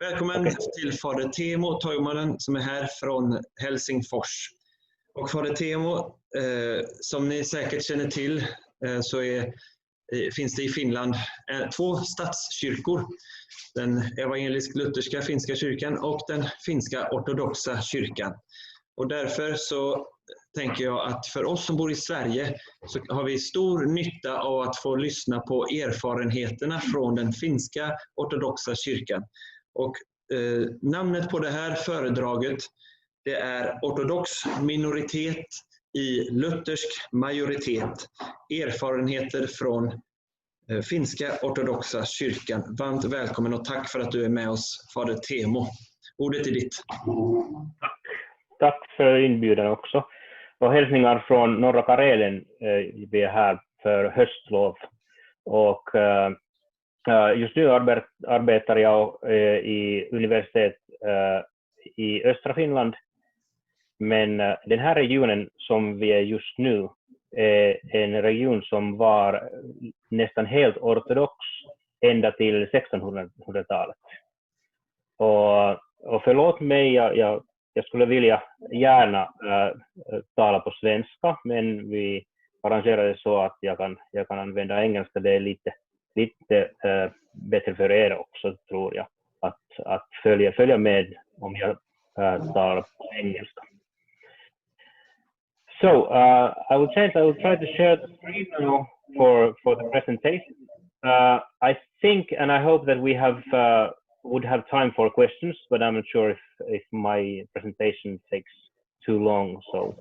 Välkommen till fader Teemu Toivonen som är här från Helsingfors. Och fader Teemu, som ni säkert känner till, så finns det i Finland 2 statskyrkor. Den evangelisk-lutherska Finska Kyrkan och den Finska Ortodoxa Kyrkan. Och därför så tänker jag att för oss som bor i Sverige så har vi stor nytta av att få lyssna på erfarenheterna från den Finska Ortodoxa Kyrkan. Och namnet på det här föredraget, det är ortodox minoritet i luthersk majoritet. Erfarenheter från Finska Ortodoxa Kyrkan. Varmt välkommen och tack för att du är med oss, fader Teemu. Ordet är ditt. Tack för inbjudan också. Och hälsningar från norra Karelen. Vi är här för höstlov. Och just nu arbetar jag i universitet i östra Finland. Men den här regionen som vi är just nu är en region som var nästan helt ortodox ända till 1600-talet. Och förlåt mig, jag skulle vilja gärna tala på svenska, men vi arrangerade så att jag kan använda engelska. Det är lite bättre för er också, tror jag, att följa med om jag talar på engelska. So I will try to share the screen now for the presentation. I think and I hope that we would have time for questions, but I'm not sure if my presentation takes too long, so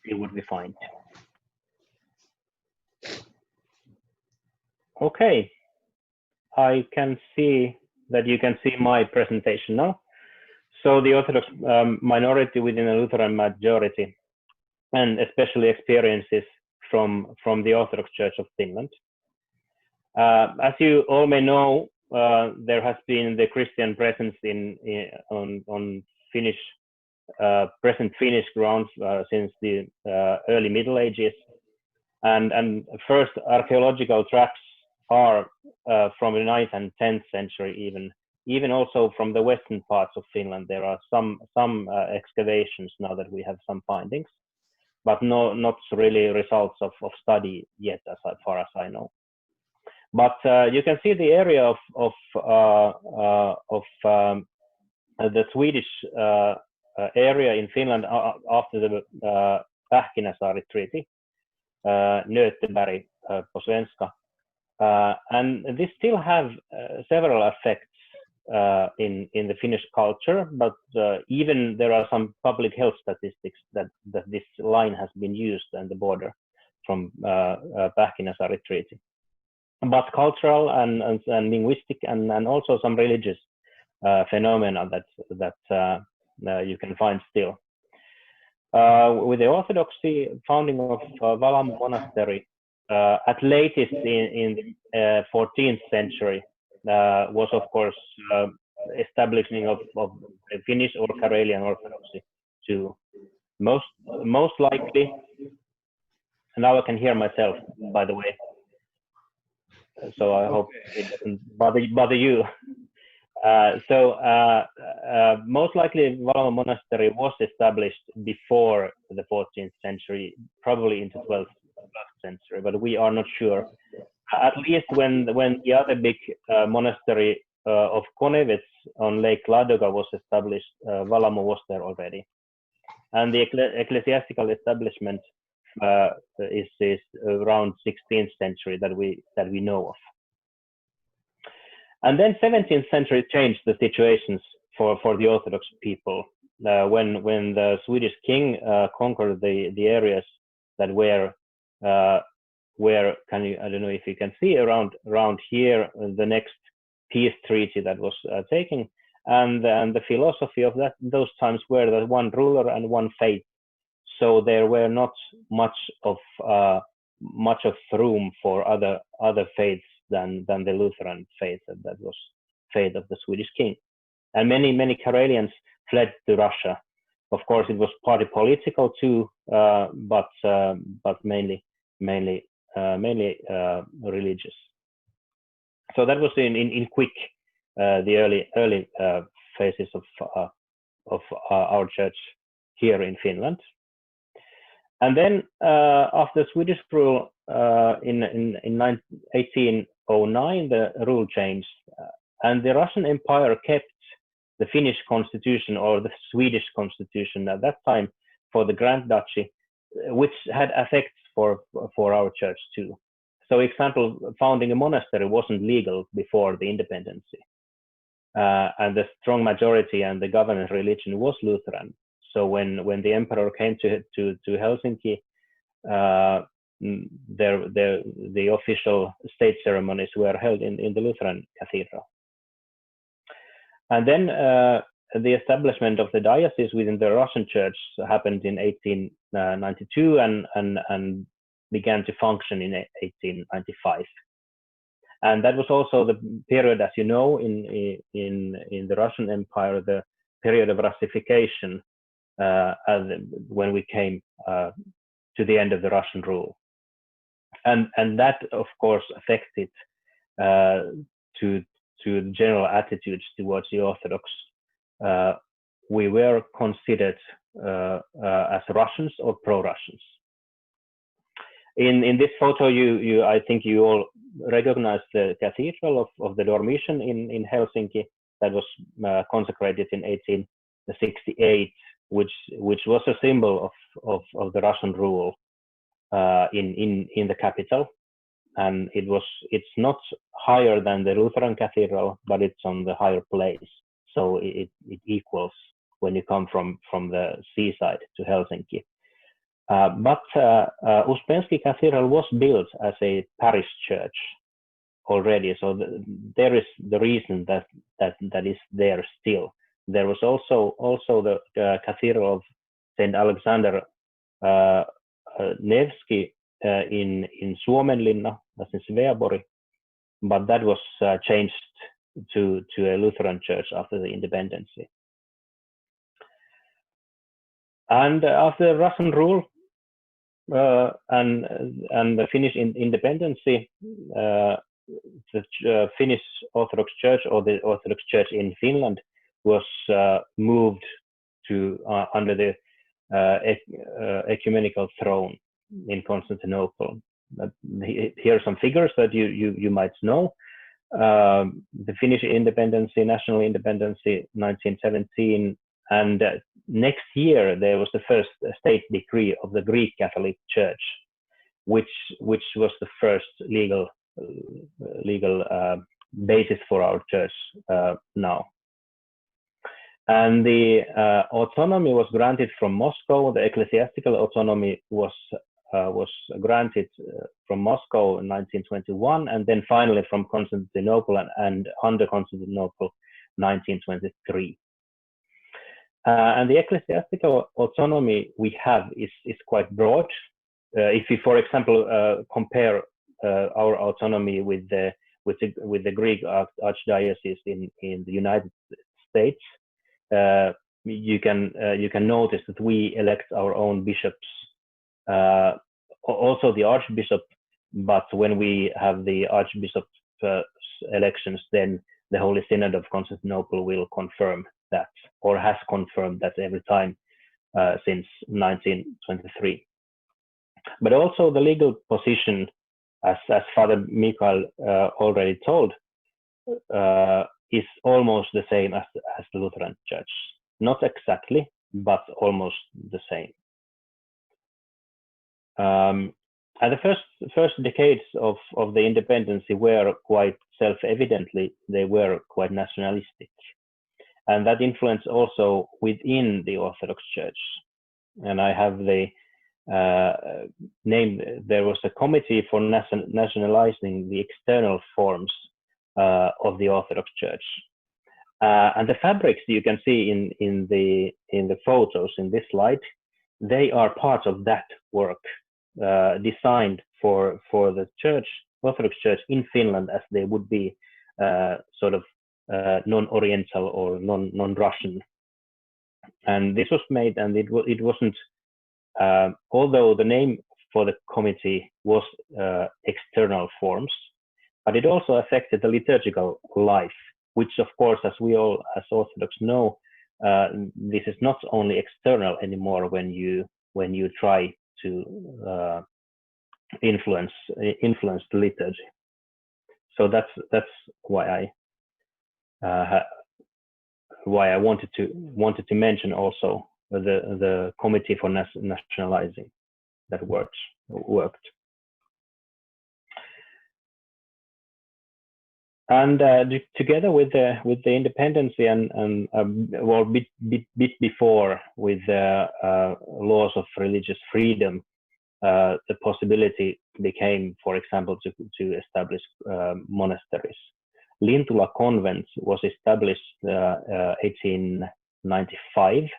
it would be fine. Okay, I can see that you can see my presentation now. So the Orthodox minority within the Lutheran majority, and especially experiences from the Orthodox Church of Finland. As you all may know, there has been the Christian presence on Finnish, present Finnish grounds since the early Middle Ages, and first archaeological tracks are from the 9th and 10th century, even also from the western parts of Finland. There are some excavations now that we have some findings, but not really results of study yet, as far as I know. But you can see the area of the Swedish area in Finland after the Pähkinäsaari Treaty, Nöteberg på svenska, and this still have several effects in the Finnish culture, but even there are some public health statistics that this line has been used and the border from Pähkinäsaari Treaty. But cultural and linguistic and also some religious phenomena that you can find still. With the Orthodoxy, founding of Valamo Monastery at latest in the 14th century was of course establishing of Finnish or Karelian Orthodoxy too. Most likely, now I can hear myself, by the way. So I hope it doesn't bother you. Most likely Valamo Monastery was established before the 14th century, probably into 12th century, but we are not sure. At least when the other big monastery of Konevets on Lake Ladoga was established, Valamo was there already. And the ecclesiastical establishment is around 16th century that we know of. And then 17th century changed the situations for the Orthodox people when the Swedish king conquered the areas that were I don't know if you can see around here the next peace treaty that was taken, and the philosophy of those times were that one ruler and one faith. So there were not much of room for other faiths than the Lutheran faith that was faith of the Swedish king, and many Karelians fled to Russia. Of course, it was partly political too, but mainly religious. So that was in quick the early phases of our church here in Finland. And then after Swedish rule in 1809, the rule changed, and the Russian Empire kept the Finnish constitution, or the Swedish constitution at that time, for the Grand Duchy, which had effects for our church too. So, example, founding a monastery wasn't legal before the independence, and the strong majority and the government religion was Lutheran. So when the emperor came to Helsinki, the official state ceremonies were held in the Lutheran cathedral. And then the establishment of the diocese within the Russian church happened in 1892 and began to function in 1895. And that was also the period, as you know, in the Russian Empire, the period of Russification, when we came to the end of the Russian rule. And that, of course, affected to general attitudes towards the Orthodox. We were considered as Russians or pro-Russians. In this photo, I think you all recognize the cathedral of the Dormition in Helsinki that was consecrated in 1868, which was a symbol of the Russian rule in the capital. And it's not higher than the Lutheran cathedral, but it's on the higher place. So it equals when you come from the seaside to Helsinki. But Uspensky Cathedral was built as a parish church already. So there is the reason that is there still. There was also the Cathedral of St. Alexander Nevsky in Suomenlinna, that's in Sveaborg, but that was changed to a Lutheran church after the independence. And after Russian rule and the Finnish independence, the Finnish Orthodox Church, or the Orthodox Church in Finland, was moved to under the ecumenical throne in Constantinople. Here are some figures that you might know. The Finnish independence, national independence, 1917, and next year there was the first state decree of the Greek Catholic Church, which was the first legal basis for our church now. And the autonomy was granted from Moscow. The ecclesiastical autonomy was granted from Moscow in 1921, and then finally from Constantinople and under Constantinople 1923. And the ecclesiastical autonomy we have is quite broad. If you, for example, compare our autonomy with the Greek archdiocese in the United States, you can notice that we elect our own bishops, also the archbishop. But when we have the archbishop elections, then the Holy Synod of Constantinople will confirm that, or has confirmed that every time since 1923. But also the legal position, as Father Mikael already told, is almost the same as the Lutheran Church. Not exactly, but almost the same. And the first decades of the independence were quite self-evidently, they were quite nationalistic. And that influence also within the Orthodox Church. And I have the name, there was a committee for nationalizing the external forms of the Orthodox Church. And the fabrics you can see in the photos in this slide, they are part of that work, designed for the church, Orthodox Church in Finland, as they would be sort of non-Oriental or non-Russian. And this was made, and it wasn't, although the name for the committee was external forms, but it also affected the liturgical life which of course, as we all as Orthodox know, this is not only external anymore when you try to influence the liturgy. So that's why I wanted to mention also the committee for nationalizing that worked. And together with the independence and well, bit before with the laws of religious freedom, the possibility became, for example, to establish monasteries. Lintula Convent was established 1895,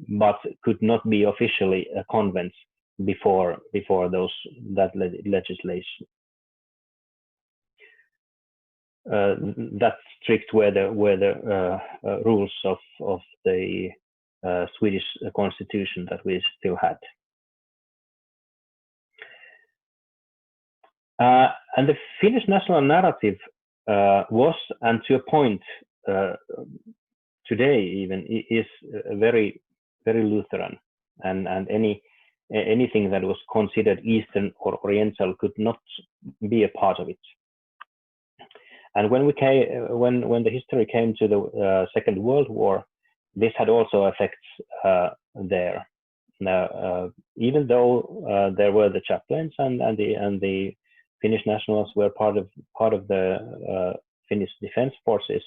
but could not be officially a convent before that legislation. That's strict were the rules of the Swedish constitution that we still had. And the Finnish national narrative was, and to a point today even, is very, very Lutheran, and anything that was considered Eastern or Oriental could not be a part of it. And when the history came to the Second World War, this had also effects there. Now, even though there were the chaplains and the Finnish nationals were part of the Finnish defense forces,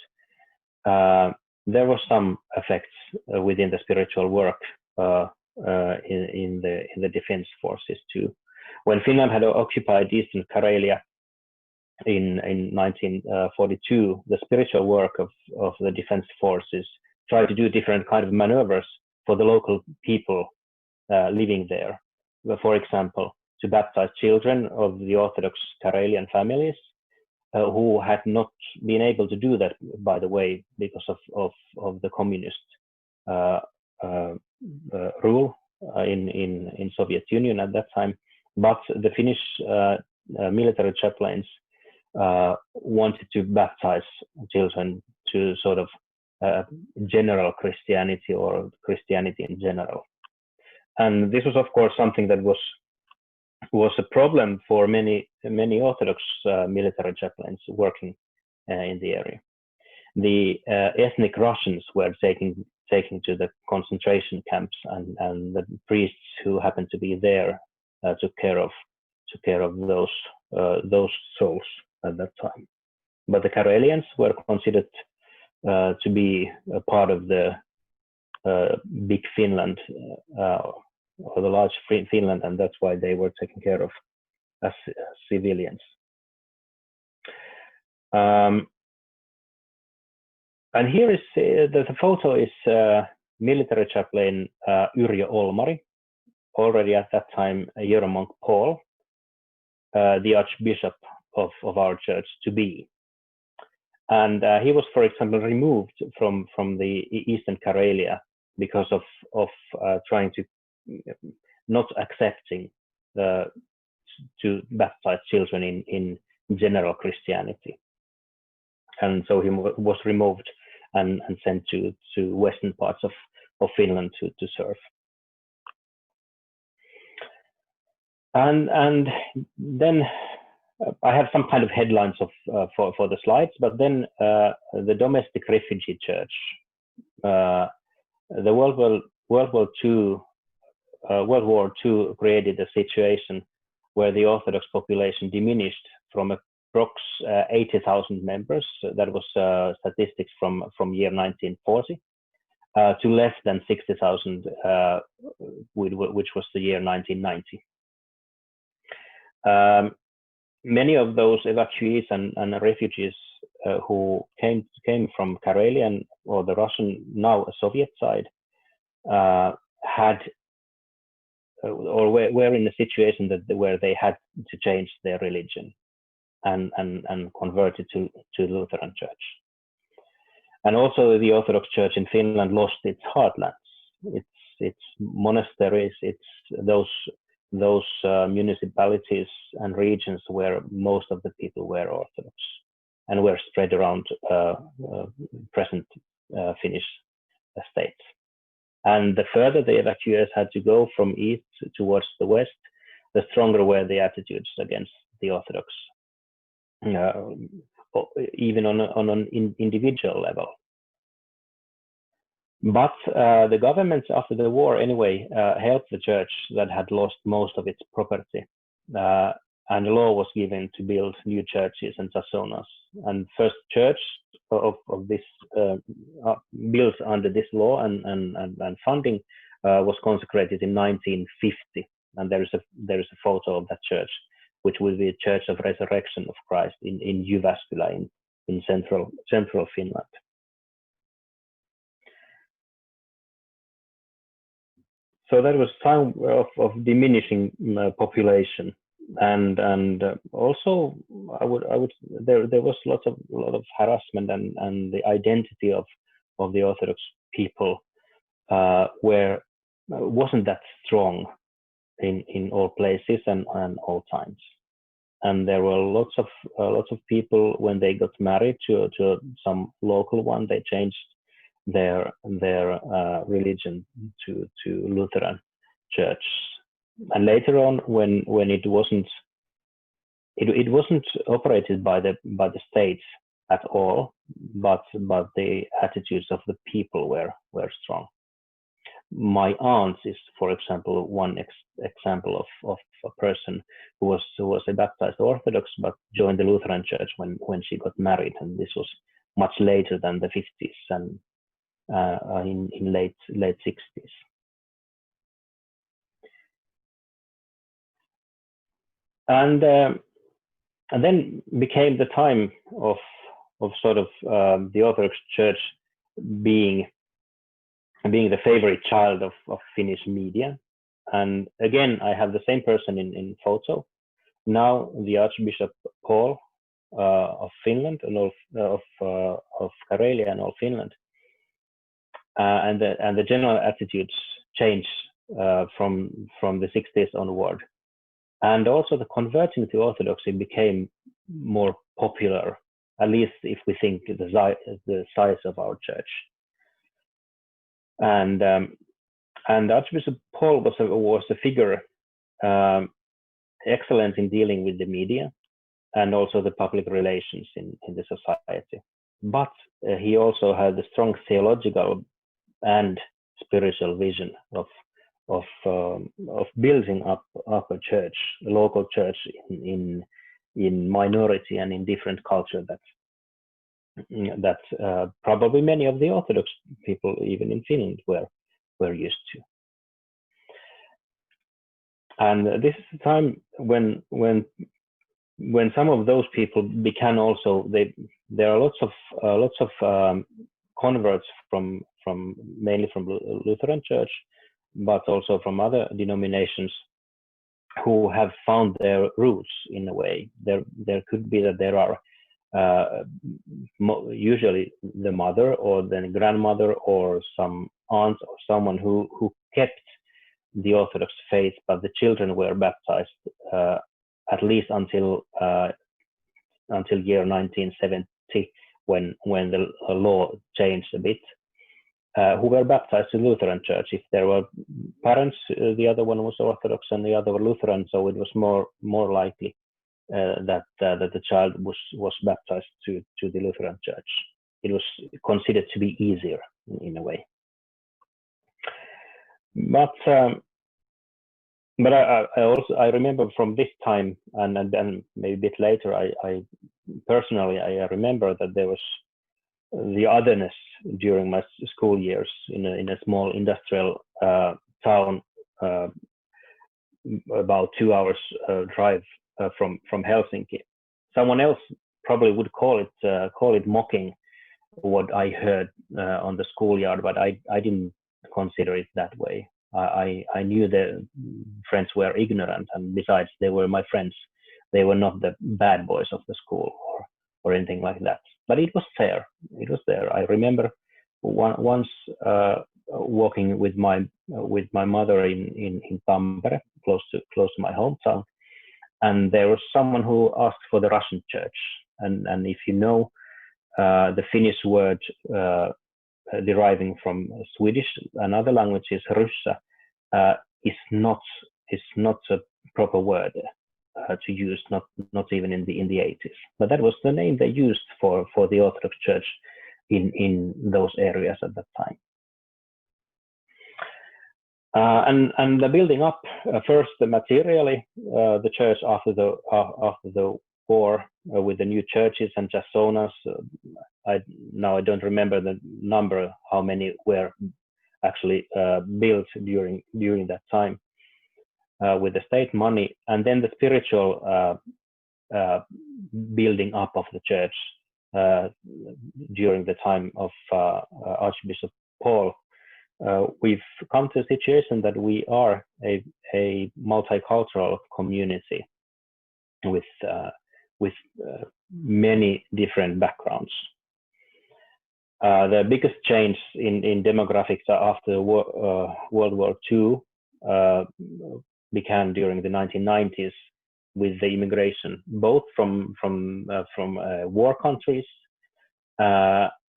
there were some effects within the spiritual work in the defense forces too. When Finland had occupied Eastern Karelia in 1942, the spiritual work of the defense forces tried to do different kind of maneuvers for the local people living there. For example, to baptize children of the Orthodox Karelian families who had not been able to do that, by the way, because of the communist rule in Soviet Union at that time. But the Finnish military chaplains wanted to baptize children to sort of general Christianity or Christianity in general. And this was, of course, something that was a problem for many Orthodox military chaplains working in the area. The ethnic Russians were taken to the concentration camps, and the priests who happened to be there took care of those souls at that time. But the Karelians were considered to be a part of the big Finland, or the large Finland, and that's why they were taken care of as civilians. And here is the photo is military chaplain Yrjö Olmari, already at that time a Hieromonk Paul, the Archbishop of our church to be. And he was, for example, removed from the Eastern Karelia because of trying to not accepting to baptize children in general Christianity. And so he was removed and sent to western parts of Finland to serve. And then I have some kind of headlines for the slides, but then the domestic refugee church, the World War II created a situation where the Orthodox population diminished from approx 80,000 members. That was statistics from year 1940 to less than 60,000, which was the year 1990. Many of those evacuees and refugees who came from Karelian or the Russian, now Soviet side, had or were in a situation where they had to change their religion and converted to Lutheran Church. And also the Orthodox Church in Finland lost its heartlands, its monasteries, its those municipalities and regions where most of the people were Orthodox. and were spread around present Finnish states. And the further the evacuees had to go from east towards the west, the stronger were the attitudes against the Orthodox, even on an individual level. But the governments after the war anyway helped the church that had lost most of its property, and a law was given to build new churches and zazonas. And first church of this built under this law and funding was consecrated in 1950, and there is a photo of that church, which will be a Church of Resurrection of Christ in Jyväskylä in central Finland. So that was time of diminishing population, and also I would there was a lot of harassment, and the identity of the Orthodox people wasn't that strong in all places and all times. And there were lots of people, when they got married to some local one, they changed their religion to Lutheran church. And later on, when it wasn't operated by the states at all, but the attitudes of the people were strong. My aunt is, for example, one example of a person who was a baptized Orthodox but joined the Lutheran church when she got married, and this was much later than the 50s and in late 60s. And then became the time of sort of the Orthodox Church being the favorite child of Finnish media. And again, I have the same person in photo. Now the Archbishop Paul of Finland and of Karelia and all Finland, and the general attitudes changed from the 60s onward. And also the converting to Orthodoxy became more popular, at least if we think the size of our church. And Archbishop Paul was a figure excellent in dealing with the media and also the public relations in the society. But he also had a strong theological and spiritual vision of building up a church, a local church in minority and in different culture that probably many of the Orthodox people, even in Finland, were used to. And this is the time when some of those people began also. There are lots of converts from mainly from Lutheran Church, but also from other denominations who have found their roots in a way. There could be that there are usually the mother or the grandmother or some aunt or someone who kept the Orthodox faith, but the children were baptized at least until year 1970, when the law changed a bit, who were baptized to Lutheran Church. If there were parents, the other one was Orthodox and the other were Lutheran, so it was more likely that the child was baptized to the Lutheran Church. It was considered to be easier in a way. But I remember from this time and then maybe a bit later, I personally remember that there was the otherness during my school years in a small industrial town about 2 hours drive from Helsinki. Someone else probably would call it mocking what I heard on the schoolyard, but I didn't consider it that way. I knew the friends were ignorant, and besides, they were my friends. They were not the bad boys of the school or anything like that. But it was there. It was there. I remember once walking with my mother in Tampere, close to my hometown, and there was someone who asked for the Russian church, and if you know, the Finnish word deriving from Swedish, another language is Ryssa, is not a proper word to use, not even in the 80s. But that was the name they used for the Orthodox Church in those areas at that time. And the building up first materially, the church after the war with the new churches and just zonas. I don't remember the number how many were actually built during that time with the state money, and then the spiritual building up of the church during the time of Archbishop Paul. We've come to a situation that we are a multicultural community with many different backgrounds. The biggest change in demographics after World War II began during the 1990s with the immigration, both from war countries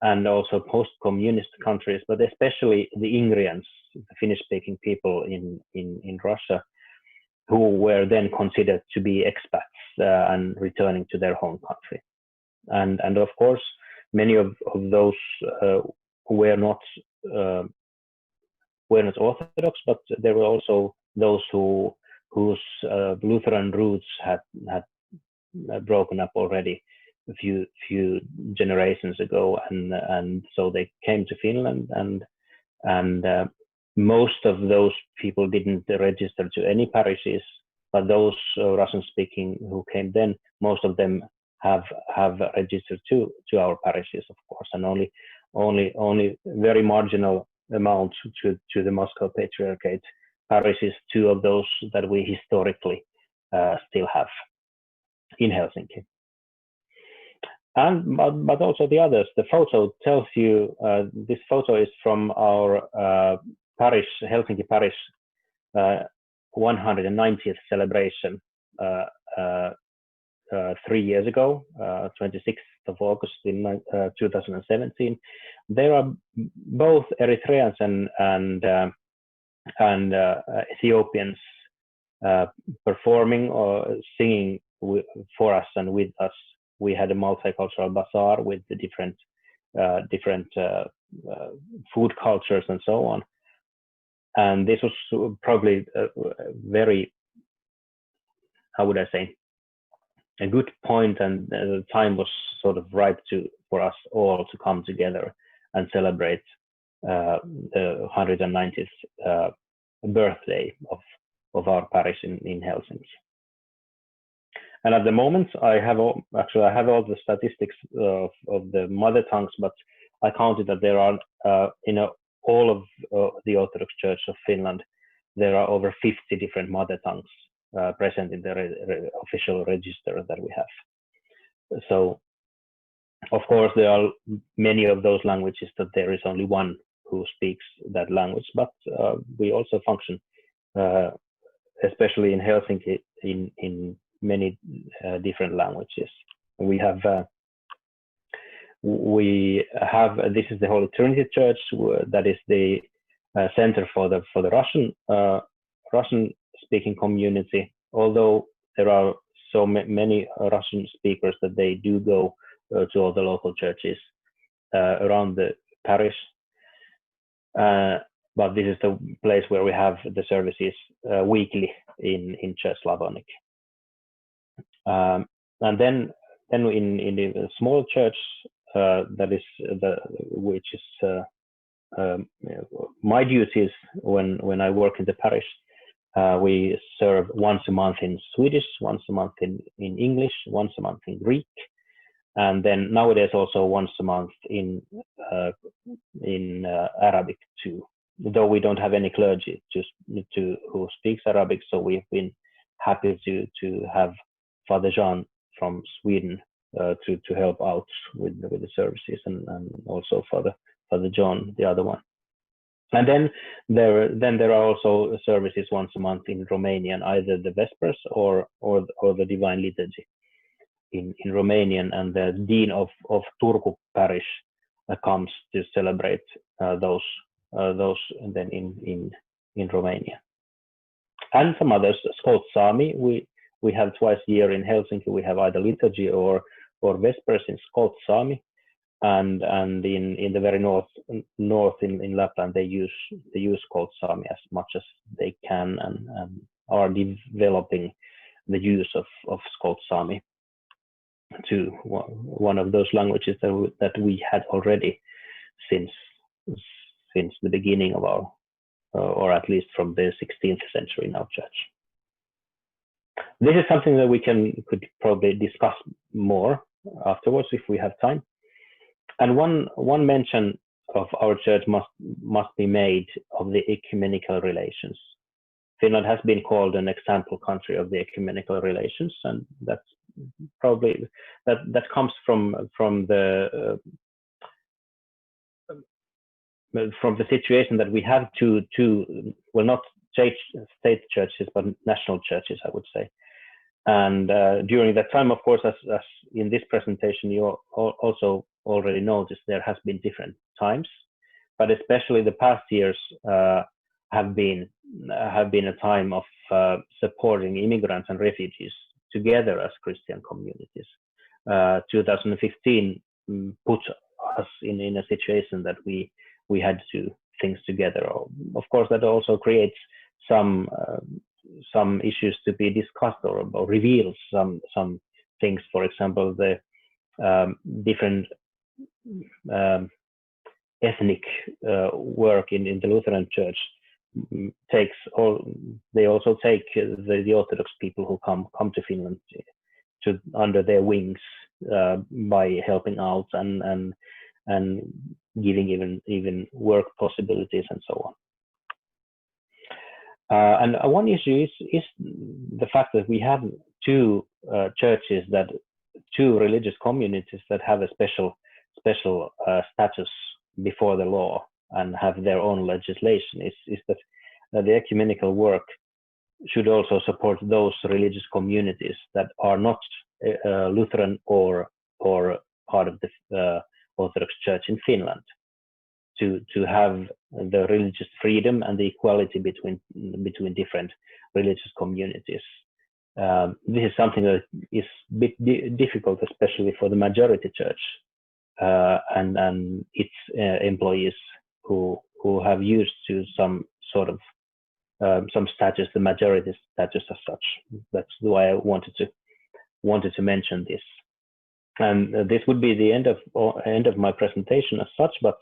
and also post-communist countries, but especially the Ingrians, the Finnish-speaking people in Russia, who were then considered to be expats and returning to their home country. And of course, many of those were not Orthodox, but there were also those whose Lutheran roots had broken up already a few generations ago, and so they came to Finland, and most of those people didn't register to any parishes, but those Russian-speaking who came then, most of them have registered to our parishes, of course, and only very marginal amount to the Moscow Patriarchate parishes, 2 of those that we historically still have in Helsinki. But also the others. The photo tells you, this photo is from our parish, Helsinki parish 190th celebration 3 years ago, 26th of August in 2017. There are both Eritreans and Ethiopians performing or singing for us and with us. We had a multicultural bazaar with the different food cultures and so on. And this was probably a very, how would I say, a good point, and the time was sort of ripe for us all to come together and celebrate the 190th birthday of our parish in Helsinki. And at the moment, I have all the statistics of the mother tongues, but I counted that there are all of the Orthodox Church of Finland, there are over 50 different mother tongues present in the official register that we have. So, of course, there are many of those languages that there is only one who speaks that language, but we also function, especially in Helsinki, in many different languages. We have this is the Holy Trinity Church, that is the center for the Russian speaking community, although there are so many Russian speakers that they do go to all the local churches around the parish. But this is the place where we have the services weekly in Church Slavonic. And then in the small church, that is which is my duties when I work in the parish. We serve once a month in Swedish, once a month in English, once a month in Greek, and then nowadays also once a month in Arabic too. Though we don't have any clergy who speaks Arabic, so we've been happy to have Father Jean from Sweden to help out with the services, and also Father John, the other one. And then there are also services once a month in Romanian, either the Vespers or the Divine Liturgy. in Romanian, and the dean of Turku parish comes to celebrate those then in Romania. And some others, Skolt Sami, we have twice a year in Helsinki. We have either liturgy or vespers in Skolt Sami, and in the very north in Lapland they use Skolt Sami as much as they can, and are developing the use of Skolt Sami to one of those languages that we had already since the beginning of our, or at least from the 16th century in our church. This is something that we could probably discuss more afterwards if we have time. And one mention of our church must be made of the ecumenical relations. Finland has been called an example country of the ecumenical relations, and that's probably that comes from the situation that we have two well, not state churches but national churches, I would say. And during that time, of course, as in this presentation you also already noticed, there has been different times, but especially the past years have been a time of supporting immigrants and refugees together as Christian communities. 2015 put us in a situation that we had to do things together. Of course, that also creates some issues to be discussed or reveals some things. For example, the different ethnic work in the Lutheran Church they also take the Orthodox people who come to Finland to under their wings by helping out and giving even work possibilities and so on. And one issue is the fact that we have two religious communities that have a special status before the law and have their own legislation. Is that the ecumenical work should also support those religious communities that are not Lutheran or part of the Orthodox Church in Finland, to have the religious freedom and the equality between different religious communities. This is something that is a bit difficult, especially for the majority church and its employees who have used to some sort of some status, the majority status as such. That's why I wanted to mention this. And this would be the end of my presentation as such, but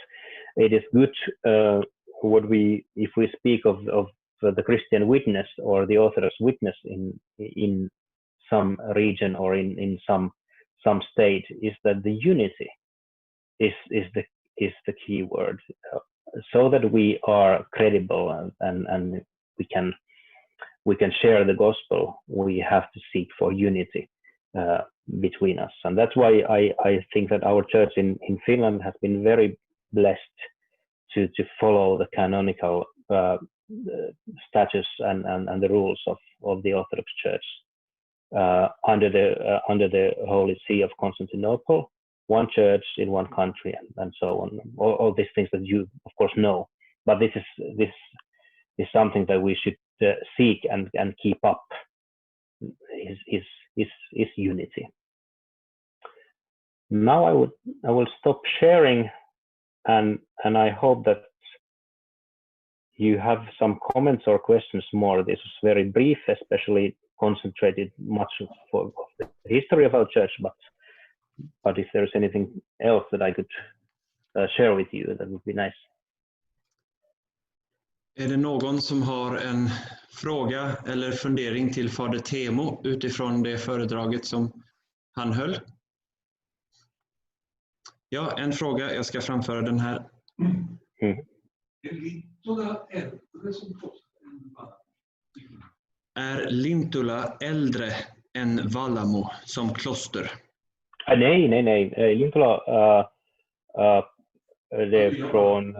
it is good if we speak of the Christian witness or the Orthodox witness in some region or in some state, is that the unity is the key word. So that we are credible and we can share the gospel, we have to seek for unity between us. And that's why I think that our church in Finland has been very blessed to follow the canonical status and the rules of the Orthodox Church under the Holy See of Constantinople, one church in one country, and so on. All these things that you of course know, but this is something that we should seek and keep up. Is unity. Now I will stop sharing, and I hope that you have some comments or questions more. This is very brief, especially concentrated much of the history of our church, but if there's anything else that I could share with you, that would be nice. Är det någon som har en fråga eller fundering till fader Teemu utifrån det föredraget som han höll? Ja, en fråga. Jag ska framföra den här. Är Lintula äldre än Vallamo som kloster? Nej. Lintula det är från...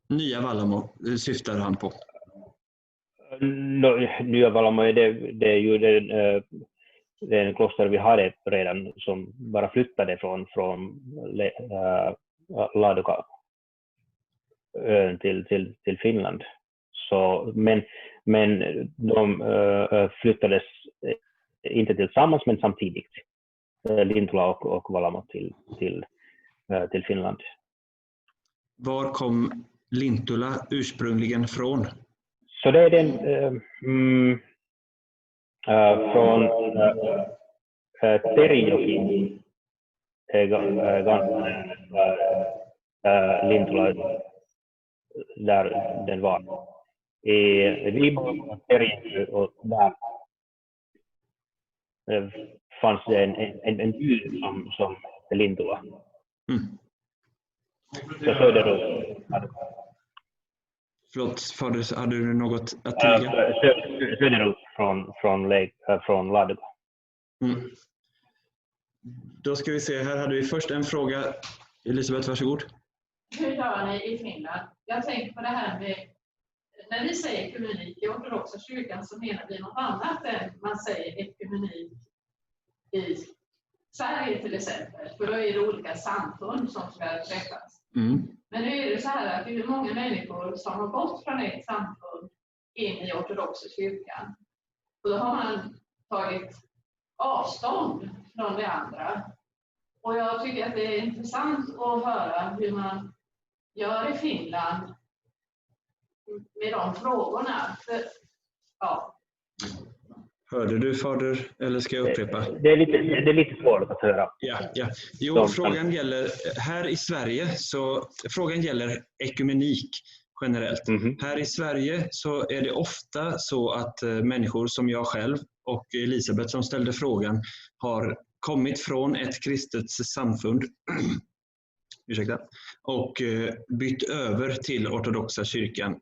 Nya Vallamo syftar han på. Nya Vallamo det är ju den den kloster vi hade redan som bara flyttade från Ladoga ön till Finland. Så, men de flyttades inte tillsammans men samtidigt. Lintula och Valamo till Finland. Var kom Lintula ursprungligen från? Så det är den från Terijoki. Ganska Lintula där den var. I Vibo och Terijoki och där fanns det en by som Lintula. Så söderut. Förlåt, fader, hade du något att tillägga? Söderut från Ladoga. Då ska vi se, här hade vi först en fråga. Elisabeth, varsågod. Hur gör ni i Finland? Jag tänker på det här med, när vi säger ekumenik i ortodoxa kyrkan så menar vi något annat än man säger ekumenik i Sverige till exempel. För då är det olika samfund som ska träffas. Men nu är det så här att det är många människor som har gått från ett samfund in i ortodoxa kyrkan. Och då har man tagit avstånd från det andra. Och jag tycker att det är intressant att höra hur man gör i Finland med de frågorna. För, ja. Hörde du, fader, eller ska jag upprepa? Det är lite svårt att höra. Ja. Jo, frågan gäller här i Sverige, så frågan gäller ekumenik generellt. Här i Sverige så är det ofta så att människor som jag själv och Elisabeth som ställde frågan har kommit från ett kristet samfund och bytt över till ortodoxa kyrkan.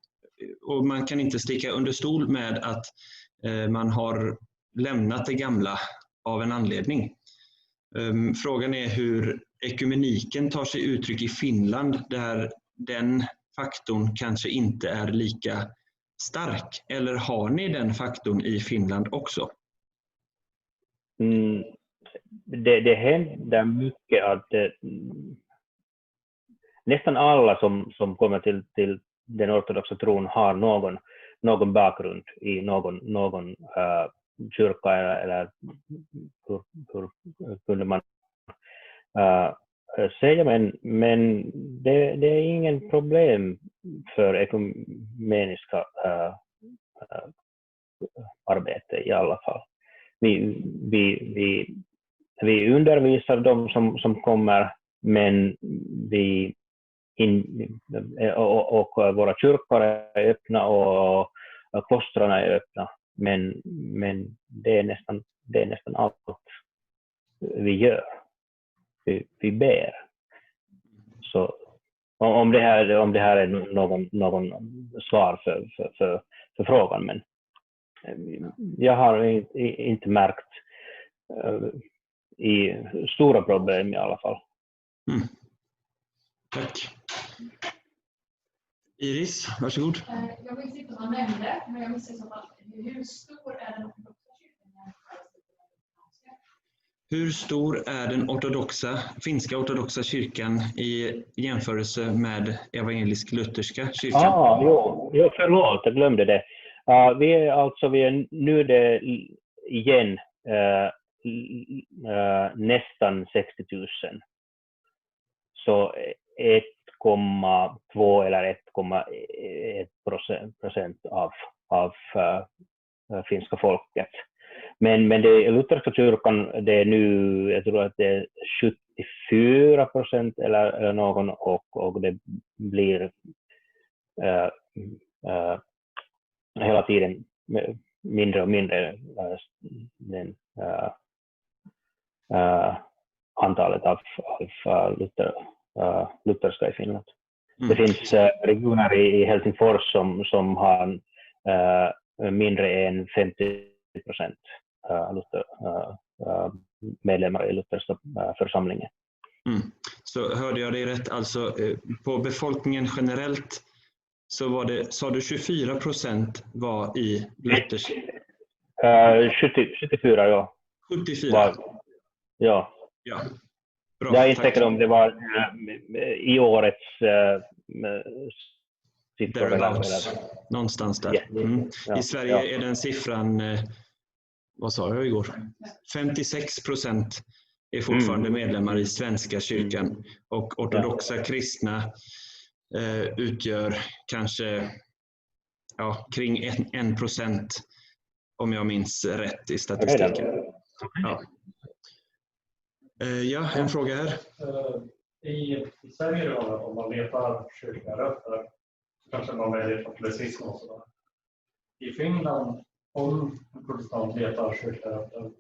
Och man kan inte sticka under stol med att man har lämnat det gamla av en anledning. Frågan är hur ekumeniken tar sig uttryck i Finland där den faktorn kanske inte är lika stark. Eller har ni den faktorn i Finland också? Det händer mycket att nästan alla som kommer till den ortodoxa tron har någon bakgrund i någon kyrka eller hur kunde man säga, men det är ingen problem för ekumeniska arbete i alla fall. Vi undervisar dem som kommer, men och våra kyrkor är öppna och klostrarna är öppna, men det är nästan allt vi gör. Vi ber. Så om det här är någon svar för frågan, men jag har inte märkt i stora problem i alla fall. Tack. Iris, varsågod. Jag vet inte om man nämnde, men jag vill säga så att hur stor är den ortodoxa kyrkan? Hur stor är den finska ortodoxa kyrkan i jämförelse med evangelisk-lutherska kyrkan? Jo, förlåt, jag glömde det. Vi är nu det igen nästan 60 000. Så 1,2 eller 1,1% av finska folket. Men det lutherska kyrkan, det är nu, jag tror att det är 74% eller någon, och det blir hela tiden mindre och mindre antalet av lutherska i Finland. Det finns regioner i Helsingfors som har mindre än 50% medlemmar i lutherska församlingen. Så hörde jag det rätt, alltså på befolkningen generellt så var det, sa du 24% var i luthersk? 74, ja. 74. Ja. Bra, Jag är inte säker om det var i årets siffror. Någonstans där. I Sverige är den siffran, vad sa jag igår? 56% är fortfarande medlemmar i Svenska kyrkan. Och ortodoxa kristna utgör kanske kring 1% om jag minns rätt i statistiken. Ja, en fråga här. I Sverige då, om man letar kyrkliga rötter, kanske man väljer katolicism och sådär. I Finland, om en protestant letar kyrkliga rötter,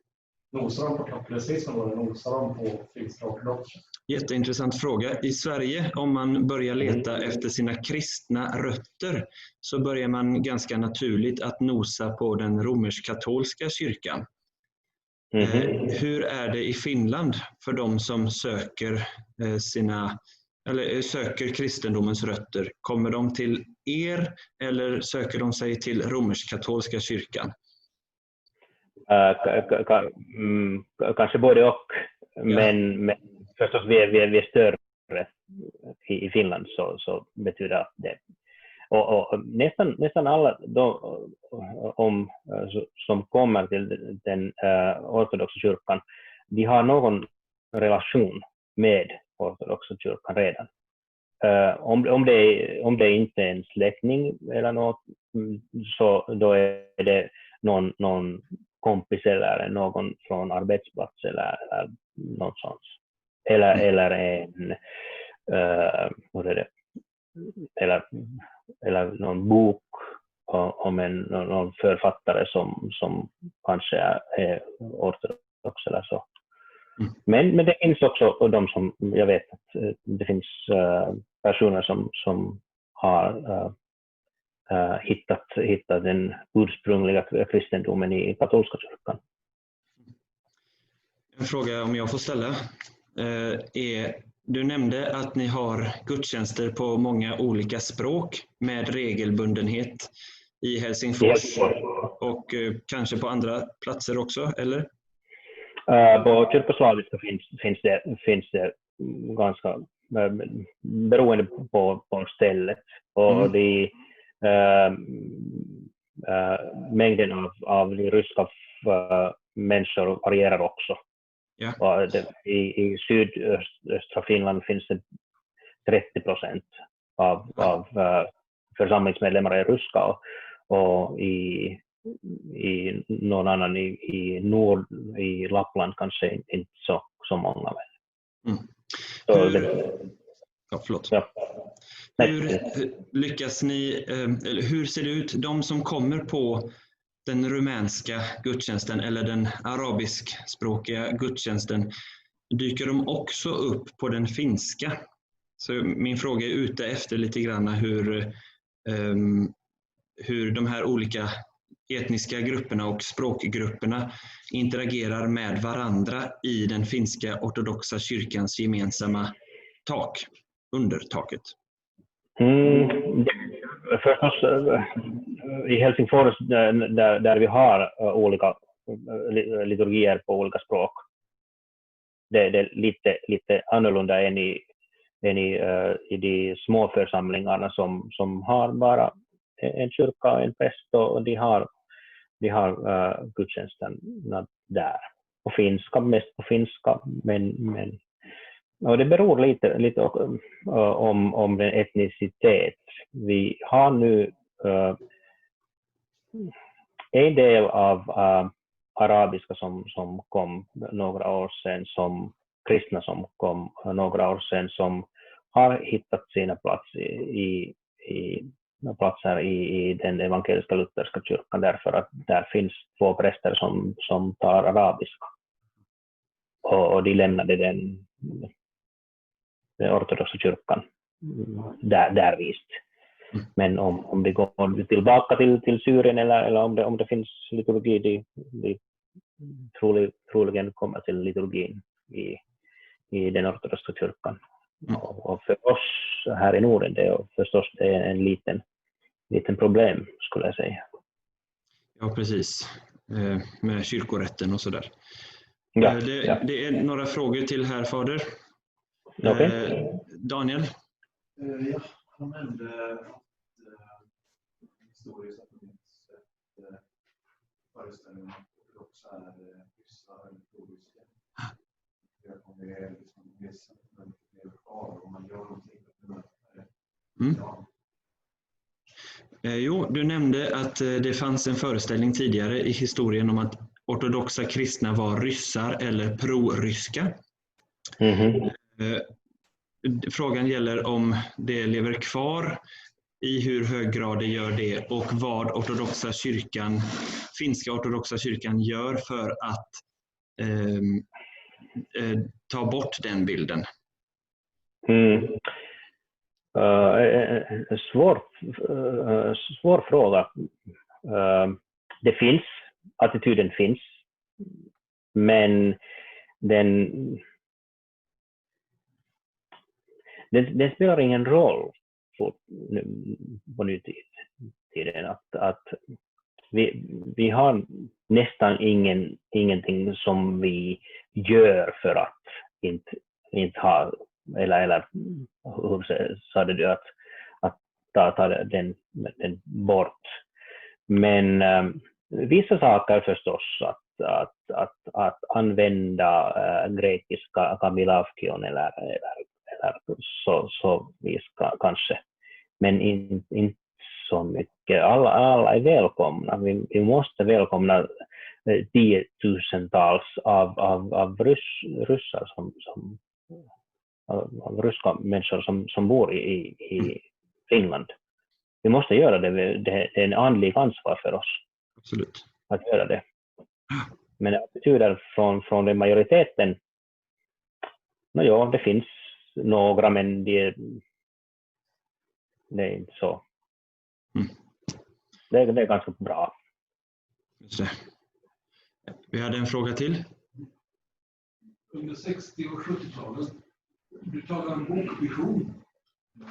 nosar de på katolicism eller nosar de på finska ortodox? Jätteintressant fråga. I Sverige, om man börjar leta efter sina kristna rötter, så börjar man ganska naturligt att nosa på den romersk-katolska kyrkan. Hur är det i Finland för de som söker söker kristendomens rötter? Kommer de till er eller söker de sig till romersk-katolska kyrkan? Kanske både och, men förstås vi är större i Finland, så betyder att det. Och nästan alla som kommer till den ortodoxa kyrkan, de har någon relation med ortodoxa kyrkan redan. Om det inte är en släkting eller något, så då är det någon kompis eller någon från arbetsplats eller något sånt. Eller en eller någon bok om någon författare som kanske är ortodox eller så. Men det finns också de som, jag vet att det finns personer som har hittat den ursprungliga kristendomen i katolska kyrkan. En fråga om jag får ställa du nämnde att ni har gudstjänster på många olika språk med regelbundenhet i Helsingfors och kanske på andra platser också, eller? På kyrkoslaviska finns det ganska beroende på stället, och det mängden av ryska människor varierar också. Ja. Och i sydöstra Finland finns det 30% av församlingsmedlemmar är ryska, och i någon annan i nord, i Lappland kanske inte så många. Hur lyckas ni, hur ser det ut, de som kommer på den rumänska gudstjänsten eller den arabiskspråkiga gudstjänsten, dyker de också upp på den finska? Så min fråga är ute efter lite grann hur de här olika etniska grupperna och språkgrupperna interagerar med varandra i den finska ortodoxa kyrkans gemensamma tak, under taket. Förstås i Helsingfors där vi har olika liturgier på olika språk. Det är lite annorlunda än i de små församlingarna som har bara en kyrka och en präst, och de har gudstjänsten där. På finska, mest på finska, men och det beror lite om den etnicitet. Vi har nu en del av arabiska som kom några år sedan, som kristna som kom några år sedan, som har hittat sina platser i den evangeliska Lutherska kyrkan, därför att där finns 2 präster som tar arabiska. Och de lämnade den ortodoxa kyrkan där visst. Men om det går tillbaka till Syrien eller om det finns liturgi, de troligen kommer till liturgin i den ortodoxa kyrkan. Och för oss här i Norden, det är förstås en liten problem, skulle jag säga. Ja, precis. Med kyrkorätten och sådär. Ja, det är några frågor till här, fader. Okay. Daniel? Ja, han nämnde att historiskt att det finns ett föreställning om att det också är vissa ortodoxa. Jag kommer att visa kvar om man gör någonting för att möta det. Jo, du nämnde att det fanns en föreställning tidigare i historien om att ortodoxa kristna var ryssar eller pro-ryska. Frågan gäller om det lever kvar, i hur hög grad det gör det och vad Finska Ortodoxa Kyrkan gör för att ta bort den bilden. Svår fråga. Det finns, attityden finns, men den spelar ingen roll på nutiden. Att vi har nästan ingenting som vi gör för att inte ha, eller hur sa du att ta den bort. Men vissa saker förstås, att använda grekiska kamilafkion eller så vi ska kanske, men inte så mycket. Alla är välkomna. Vi måste välkomna tiotusentals av ryssar av ryska människor som bor i Finland. Vi måste göra det. Det är en andlig ansvar för oss. Absolut. Att göra det. Men attityder från den majoriteten, ja, det finns några, men det är inte så. Det är ganska bra. Just det. Vi hade en fråga till. Under 60- och 70-talet, du talar om bokvision.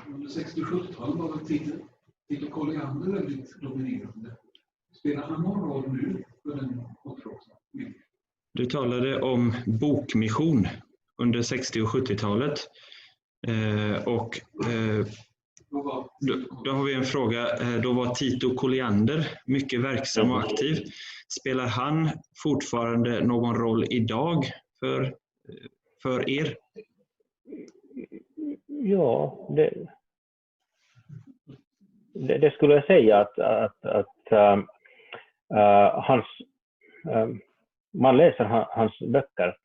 Under 60- och 70-talet var väl Teemu Toivonen väldigt dominerande. Spelar han någon roll nu för den ortodoxa? Du talade om bokmission under 60- och 70-talet. Då har vi en fråga. Då var Teemu Toivonen mycket verksam och aktiv. Spelar han fortfarande någon roll idag för er? Ja, det skulle jag säga att man läser hans böcker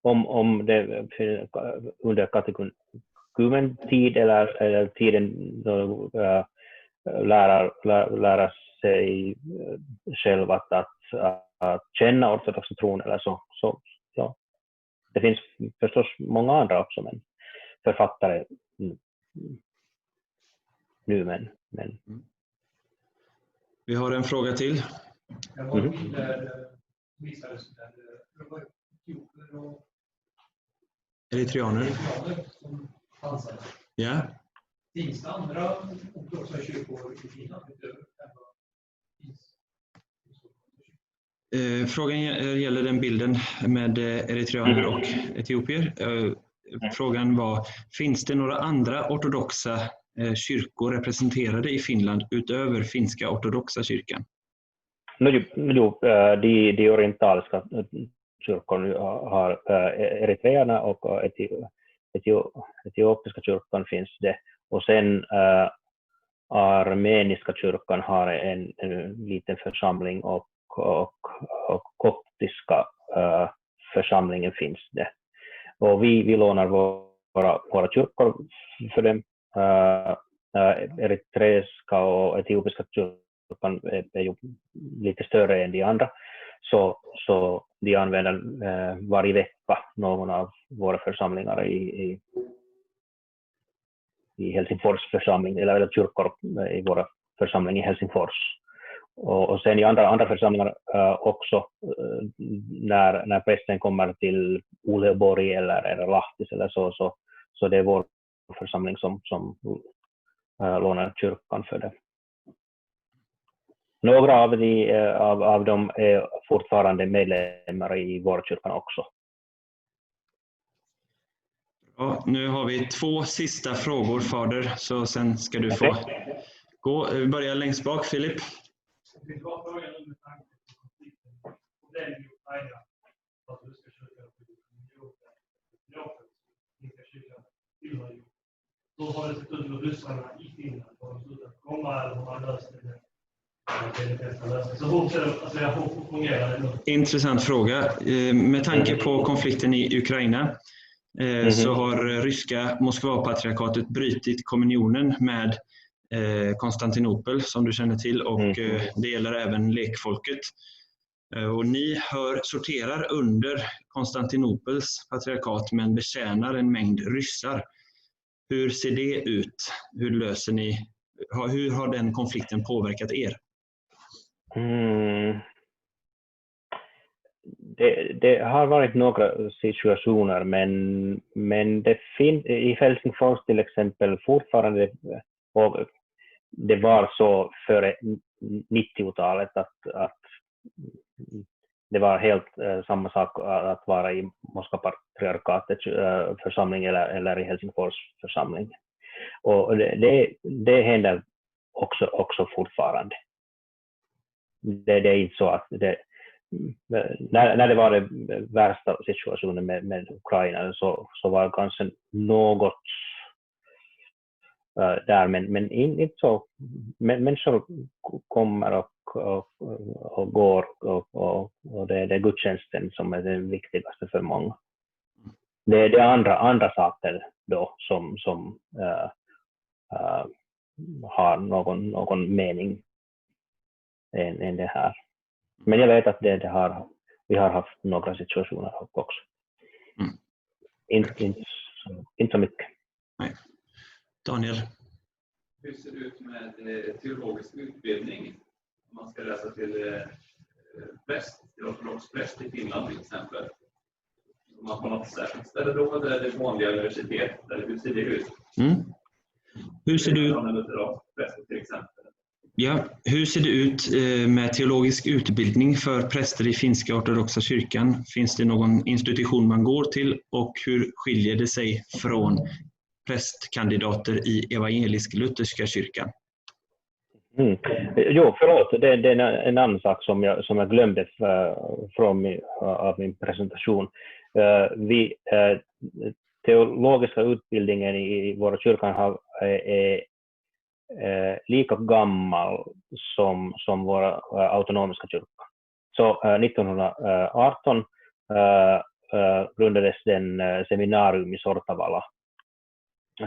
om det under katekumentid eller tiden då lära sig själv att känna ortodoxa tron eller så. Det finns förstås många andra också, men författare nu, men. Vi har en fråga till. Jag var där visades där det var etioper och Eritreaner som fanns här. Ja. Finns det andra ortodoxa kyrkor i Finland utöver Frågan gäller den bilden med eritreaner och etiopier. Frågan var, finns det några andra ortodoxa kyrkor representerade i Finland utöver Finska Ortodoxa Kyrkan? De orientaliska kyrkorna har eritreanerna och etiopiska kyrkan finns det. Och sen armeniska kyrkan har en liten församling och koptiska församlingen finns det. Och vi lånar våra kyrkor för dem. Eritreiska och etiopiska kyrkan är ju lite större än de andra. Så de använder varje vecka någon av våra församlingar i Helsingfors församling, eller kyrkor i våra församling i Helsingfors. Och sen i andra församlingar också när prästen kommer till Uleåborg eller Lahtis eller så det är vår församling som lånar kyrkan för det. Några av dem är fortfarande medlemmar i vår kyrkan också. Ja, nu har vi 2 sista frågor, fader, så sen ska du få gå. Vi börjar längst bak, Filip. Det var frågan om tanken på konflikten. Problemet i Ukraina var att Lutherska kyrkan Finska kyrkan tillhör ju. Då har det sett ut med ryssarna i Finland. Har de slutat komma eller har man löst det? Det är det bästa lösningen. Så hur fungerar det nu? Intressant fråga. Med tanke på konflikten i Ukraina så har ryska Moskva-patriarkatet brytit kommunionen med Konstantinopel, som du känner till, och det gäller även lekfolket. Och ni sorterar under Konstantinopels patriarkat men betjänar en mängd ryssar. Hur ser det ut? Hur löser ni? Hur har den konflikten påverkat er? Det har varit några situationer, men det finns i Helsingfors till exempel fortfarande, och det var så före 90-talet att det var helt samma sak att vara i Moskva-patriarkatets församling eller i Helsingfors församling. Och det händer också fortfarande. Det är inte så att när det var den värsta situationen med Ukraina så var det kanske något där, men inte så. Människor kommer och går och det är gudstjänsten som är det viktigaste för många. Det är andra saker då som har någon mening än det här. Men jag vet att vi har haft några situationer också. Inte så mycket. Nej. Daniel? Hur ser det ut med teologisk utbildning? Om man ska läsa till präst, till ortodox präst i Finland till exempel. Om man på något särskilt ställe då, eller är det vanliga universitet? Eller hur ser det ut? Hur ser det ut? Präst till exempel. Ja, hur ser det ut med teologisk utbildning för präster i Finska Ortodoxa Kyrkan? Finns det någon institution man går till och hur skiljer det sig från prästkandidater i evangelisk Lutherska kyrkan? Jo, förlåt. Det är en annan sak som jag glömde av min presentation. Teologiska utbildningen i våra kyrkan är lika gammal som våra autonomiska kyrkor. Så 1918 grundades den seminarium i Sortavala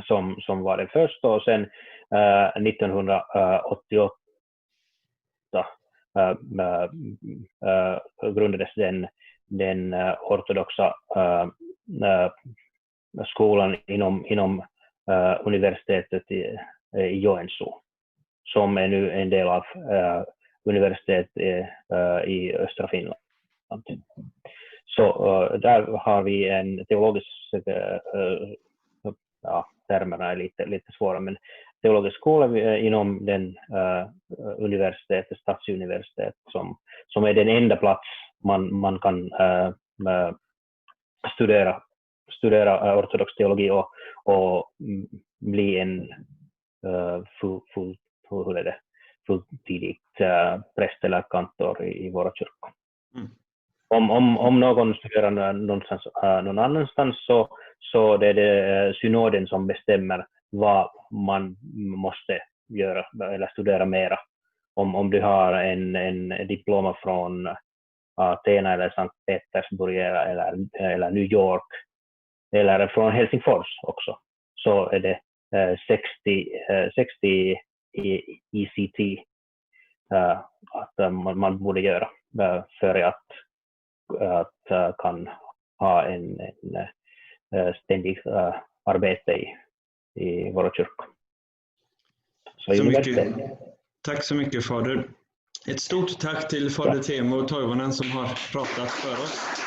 som var det första, och sen 1988 grundades den ortodoxa skolan inom universitetet i Joensuu, som är nu en del av universitet i östra Finland. Så där har vi en teologisk, termerna är lite svåra, men teologisk skola inom den universitetet, stadsuniversitet, som är den enda plats man kan studera ortodox teologi och bli en fulltidigt präst eller kantor i våra kyrkor. Om någon studerar någon annanstans så det är det synoden som bestämmer vad man måste göra eller studera mera. Om du har en diploma från Athena eller Sankt Petersburg eller New York eller från Helsingfors också, så är det 60 ECT att man borde göra för att kan ha en ständig arbete i våra kyrkor. Tack så mycket, fader. Ett stort tack till fader Teemu Toivonen som har pratat för oss.